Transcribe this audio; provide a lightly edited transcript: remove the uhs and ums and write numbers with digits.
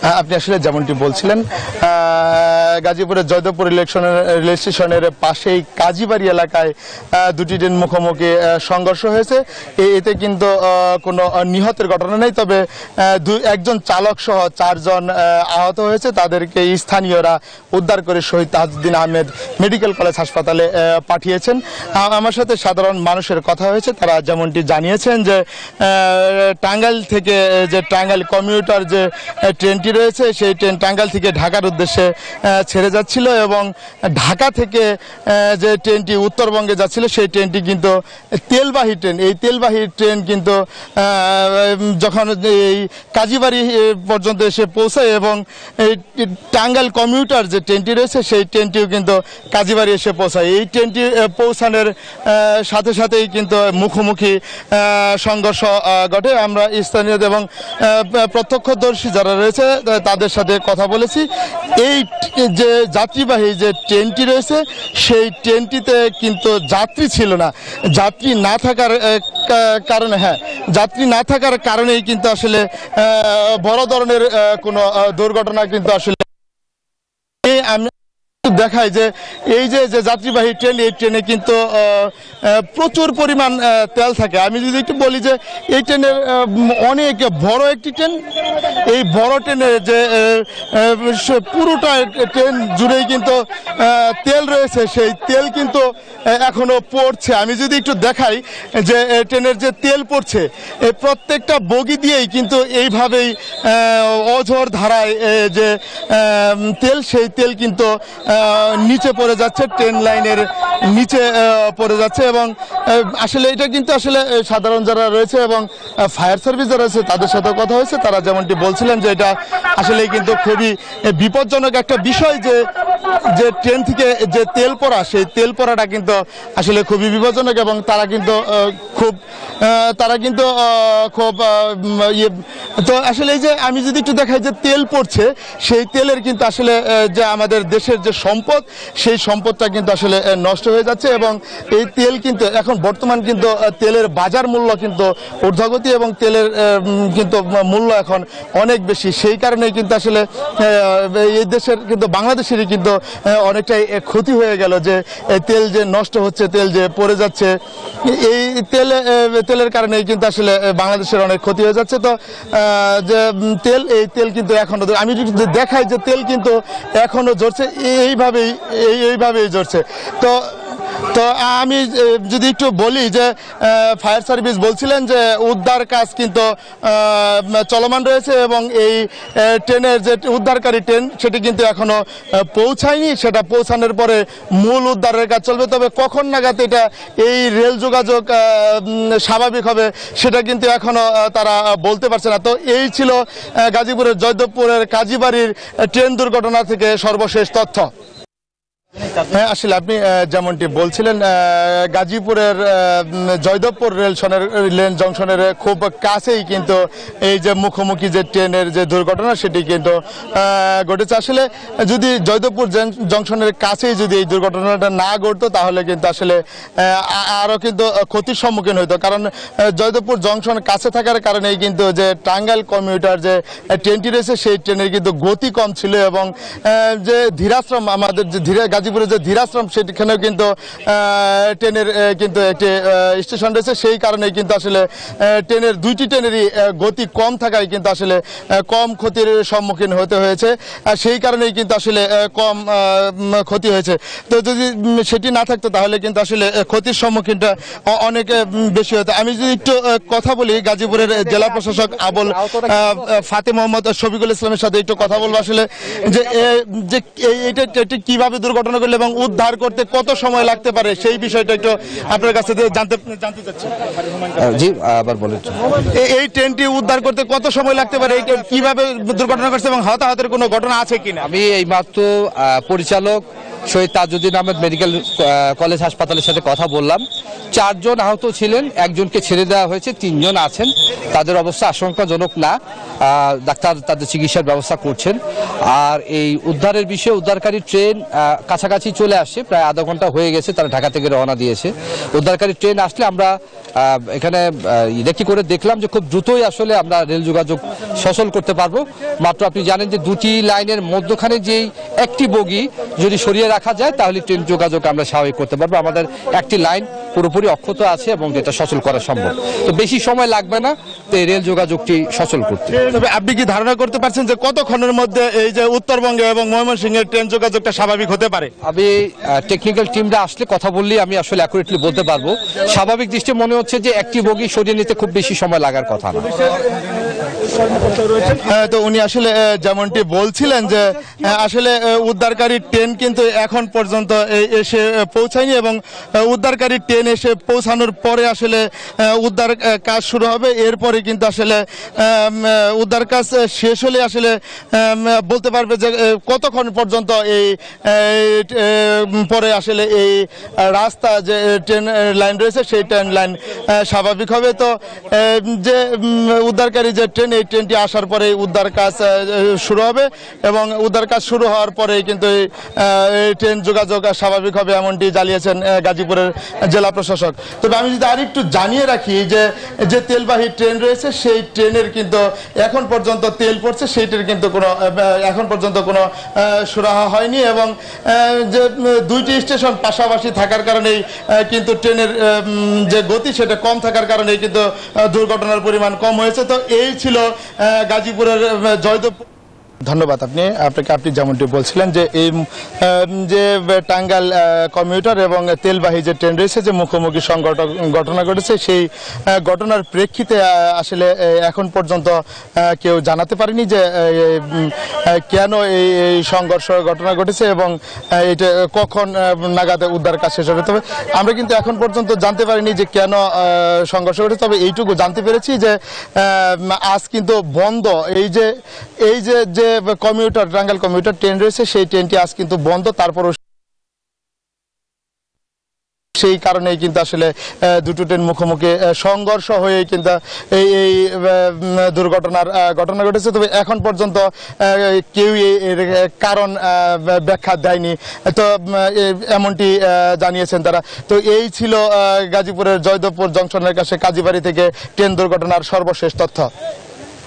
আপনি আসলে যেমনটি বলছিলেন গাজীপুরের জয়দেবপুর রেল স্টেশনের পাশেই কাজীবাড়ি এলাকায় দুটি ট্রেন মুখোমুখি সংঘর্ষ হয়েছে। এতে কিন্তু কোনো নিহতের ঘটনা নেই, তবে একজন চালক সহ 4 জন আহত হয়েছে। তাদেরকে স্থানীয়রা উদ্ধার করে শহীদ তাজউদ্দিন আহমেদ মেডিকেল কলেজ হাসপাতালে পাঠিয়েছেন। আমার সাথে সাধারণ মানুষের কথা হয়েছে, তারা যেমনটি জানিয়েছেন যে টাঙ্গাইল থেকে যে টাঙ্গাইল কমিউটার যে ট্রেনটি রয়েছে সেই ট্রেন টাঙ্গাইল থেকে ঢাকার উদ্দেশ্যে ছেড়ে যাচ্ছিল এবং ঢাকা থেকে যে ট্রেনটি উত্তরবঙ্গে যাচ্ছিল সেই ট্রেনটি কিন্তু তেলবাহী ট্রেন। এই তেলবাহী ট্রেন কিন্তু যখন এই কাজীবাড়ি পর্যন্ত এসে পৌঁছায় এবং এই টাঙ্গাইল কমিউটার যে ট্রেনটি রয়েছে সেই ট্রেনটিও কিন্তু কাজীবাড়ি এসে পৌঁছায়। এই ট্রেনটি পৌঁছানোর সাথে সাথেই কিন্তু মুখোমুখি সংঘর্ষ ঘটে। আমরা স্থানীয় এবং প্রত্যক্ষদর্শী যারা রয়েছে তাদের সাথে কথা বলেছি। এই যে যাত্রীবাহী যে ট্রেনটি রয়েছে সেই ট্রেনটিতে কিন্তু যাত্রী ছিল না। যাত্রী না থাকার কারণে যাত্রী না থাকার কারণেই কিন্তু আসলে বড় ধরনের কোনো দুর্ঘটনা কিন্তু আসলে আমি দেখায় যে এই যে যাত্রীবাহী ট্রেন, এই ট্রেনে কিন্তু প্রচুর পরিমাণ তেল থাকে। আমি যদি একটু বলি যে এই ট্রেনের অনেক বড় একটি ট্রেন, এই বড় ট্রেনে যে পুরোটা ট্রেন জুড়েই কিন্তু তেল রয়েছে, সেই তেল কিন্তু এখনো পড়ছে। আমি যদি একটু দেখাই যে ট্রেনের যে তেল পড়ছে প্রত্যেকটা বগি দিয়েই কিন্তু এইভাবেই অঝোর ধারায় যে তেল, সেই তেল কিন্তু নিচে পড়ে যাচ্ছে, ট্রেন লাইনের নিচে পড়ে যাচ্ছে। এবং আসলে এটা কিন্তু আসলে সাধারণ যারা রয়েছে এবং ফায়ার সার্ভিস যারা রয়েছে তাদের সাথে কথা হয়েছে, তারা যেমনটি বলছিলেন যে এটা আসলে কিন্তু খুবই বিপজ্জনক একটা বিষয় যে ট্রেন থেকে যে তেল পড়া, সেই তেল পড়াটা কিন্তু আসলে খুবই বিপজ্জনক এবং তারা কিন্তু খুব তো আসলে এই যে আমি যদি একটু দেখাই যে তেল পড়ছে, সেই তেলের কিন্তু আসলে যে আমাদের দেশের যে সম্পদ, সেই সম্পদটা কিন্তু আসলে নষ্ট হয়ে যাচ্ছে। এবং এই তেল কিন্তু এখন বর্তমান কিন্তু তেলের বাজার মূল্য কিন্তু ঊর্ধ্বগতি এবং তেলের কিন্তু মূল্য এখন অনেক বেশি। সেই কারণেই কিন্তু আসলে এই দেশের কিন্তু বাংলাদেশেরই কিন্তু অনেকটাই ক্ষতি হয়ে গেল যে তেল যে নষ্ট হচ্ছে, তেল যে পড়ে যাচ্ছে, এই তেলের কারণেই কিন্তু আসলে বাংলাদেশের অনেক ক্ষতি হয়ে যাচ্ছে। তো যে এই তেল কিন্তু এখনো, আমি যদি দেখাই যে তেল কিন্তু এখনো জ্বলছে, এইভাবেই জ্বলছে। তো আমি যদি একটু বলি যে ফায়ার সার্ভিস বলছিলেন যে উদ্ধার কাজ কিন্তু চলমান রয়েছে এবং এই ট্রেনের যে উদ্ধারকারী ট্রেন সেটি কিন্তু এখনো পৌঁছায়নি, সেটা পৌঁছানোর পরে মূল উদ্ধারের কাজ চলবে। তবে কখন নাগাদ এটা এই রেল যোগাযোগ স্বাভাবিক হবে সেটা কিন্তু এখনো তারা বলতে পারছে না। তো এই ছিল গাজীপুরের জয়দেবপুরের কাজীবাড়ির ট্রেন দুর্ঘটনা থেকে সর্বশেষ তথ্য। আসলে আপনি যেমনটি বলছিলেন গাজীপুরের জয়দেবপুর রেল জংশনের খুব কাছেই কিন্তু এই যে মুখোমুখি যে ট্রেনের যে দুর্ঘটনা সেটি কিন্তু ঘটেছে। আসলে যদি জয়দেবপুর জংশনের কাছেই যদি এই দুর্ঘটনাটা না ঘটতো তাহলে কিন্তু আসলে আরও কিন্তু ক্ষতির সম্মুখীন হইতো, কারণ জয়দেবপুর জংশন কাছে থাকার কারণেই কিন্তু যে টাঙ্গাইল কমিউটার যে ট্রেনটি রয়েছে সেই ট্রেনের কিন্তু গতি কম ছিল এবং যে ধীরাশ্রম, আমাদের যে গাজীপুরে যে ধীরাশ্রম সেখানেও কিন্তু ট্রেনের কিন্তু একটি স্টেশন রয়েছে। সেই কারণে কিন্তু আসলে দুইটি ট্রেনেরই গতি কম থাকায় কিন্তু আসলে কম ক্ষতির সম্মুখীন হতে হয়েছে, সেই কারণেই কিন্তু আসলে কম ক্ষতি হয়েছে। তো যদি সেটি না থাকতো তাহলে কিন্তু আসলে ক্ষতির সম্মুখীনটা অনেক বেশি হতো। আমি যদি একটু কথা বলি গাজীপুরের জেলা প্রশাসক আবুল ফাতে মোহাম্মদ শফিকুল ইসলামের সাথে একটু কথা বলবো আসলে যে এইটা কিভাবে দুর্ঘটনা করলে এবং উদ্ধার করতে কত সময় লাগতে পারে সেই বিষয়টা একটু আপনার কাছে জানতে চাচ্ছি। জি, আবার বলেন। এই ট্রেনটি উদ্ধার করতে কত সময় লাগতে পারে, কিভাবে দুর্ঘটনা করছে এবং হতাহতের কোনো ঘটনা আছে কিনা? আমি এইমাত্র পরিচালক শহীদ তাজউদ্দিন আহমেদ মেডিকেল কলেজ হাসপাতালের সাথে কথা বললাম। 4 জন আহত ছিলেন, একজনকে ছেড়ে দেওয়া হয়েছে, 3 জন আছেন, তাদের অবস্থা আশঙ্কাজনক না, ডাক্তার তাদের চিকিৎসার ব্যবস্থা করছেন। আর এই উদ্ধারের বিষয়ে উদ্ধারকারী ট্রেন কাছাকাছি চলে আসছে, প্রায় আধা ঘন্টা হয়ে গেছে, তারা ঢাকা থেকে রওনা দিয়েছে। উদ্ধারকারী ট্রেন আসলে আমরা এখানে রেকি করে দেখলাম যে খুব দ্রুতই আসলে আমরা রেল যোগাযোগ সচল করতে পারবো। মাত্র আপনি জানেন যে 2টি লাইনের মধ্যখানে যেই একটি বগি যদি সরিয়ে রাখা যায় তাহলে ট্রেন যোগাযোগ আমরা স্বাভাবিক করতে পারবো। আমাদের একটি লাইন পুরোপুরি অক্ষত আছে এবং এটা সচল করা সম্ভব, তো বেশি সময় লাগবে না তো এই রেল যোগাযোগটি সচল করতে। তবে আপনি কি ধারণা করতে পারছেন যে কতক্ষণের মধ্যে এই যে উত্তরবঙ্গে এবং ময়মনসিংহের ট্রেন যোগাযোগটা স্বাভাবিক হতে পারে? আমি টেকনিক্যাল টিমরা আসলে কথা বললেই আমি আসলে অ্যাকুরেটলি বলতে পারবো। স্বাভাবিক দৃষ্টি মনে হচ্ছে যে একটি বগি সরিয়ে নিতে খুব বেশি সময় লাগার কথা না। তো উনি আসলে যেমনটি বলছিলেন যে আসলে উদ্ধারকারী ট্রেন কিন্তু এখন পর্যন্ত এসে পৌঁছায়নি এবং উদ্ধারকারী ট্রেন এসে পৌঁছানোর পরে আসলে উদ্ধার কাজ শুরু হবে। এরপরে কিন্তু আসলে উদ্ধার কাজ শেষ হলে আসলে বলতে পারবে যে কতক্ষণ পর্যন্ত এই পরে আসলে এই রাস্তা যে ট্রেন লাইন রয়েছে সেই ট্রেন লাইন স্বাভাবিক হবে। তো যে উদ্ধারকারী যে ট্রেন, এই ট্রেনটি আসার পরে উদ্ধার কাজ শুরু হবে এবং উদ্ধার কাজ শুরু হওয়ার পরে কিন্তু এই ট্রেন যোগাযোগ স্বাভাবিক হবে, এমনটি জানিয়েছেন গাজীপুরের জেলা প্রশাসক। তবে আমি যদি আরেকটু জানিয়ে রাখি যে যে তেলবাহী ট্রেন রয়েছে সেই ট্রেনের কিন্তু এখন পর্যন্ত তেল পড়ছে, সেইটার কিন্তু কোনো এখন পর্যন্ত কোনো সুরাহা হয়নি এবং যে 2টি স্টেশন পাশাপাশি থাকার কারণেই কিন্তু ট্রেনের যে গতি সেটা কম থাকার কারণেই কিন্তু দুর্ঘটনার পরিমাণ কম হয়েছে। তো এই ছিল গাজীপুরের জয়দেবপুর। ধন্যবাদ আপনি যেমনটি বলছিলেন যে এই যে টাঙ্গাইল কমিউটার এবং তেলবাহী যে ট্রেন রয়েছে যে মুখোমুখি ঘটনা ঘটেছে, সেই ঘটনার প্রেক্ষিতে আসলে এখন পর্যন্ত কেউ জানাতে পারেনি যে কেন এই সংঘর্ষ ঘটনা ঘটেছে এবং এটা কখন নাগাদ উদ্ধার কাজ শেষ হবে। তবে আমরা কিন্তু এখন পর্যন্ত জানতে পারিনি যে কেন সংঘর্ষ ঘটেছে। তবে এইটুকু জানতে পেরেছি যে আজ কিন্তু বন্ধ, এই যে কমিউটার টাঙ্গাইল কমিউটার ট্রেন রয়েছে সেই ট্রেনটি আজ কিন্তু বন্ধ। তারপরও সেই কারণেই কিন্তু আসলে দুটো ট্রেন মুখোমুখি সংঘর্ষ হয়ে কিন্তু এই দুর্ঘটনার ঘটনা ঘটেছে। তবে এখন পর্যন্ত কেউ এর কারণ ব্যাখ্যা দেয়নি, তো এমনটি জানিয়েছেন তারা। তো এই ছিল গাজীপুরের জয়দেবপুর জংশনের কাছে কাজীবাড়ি থেকে ট্রেন দুর্ঘটনার সর্বশেষ তথ্য।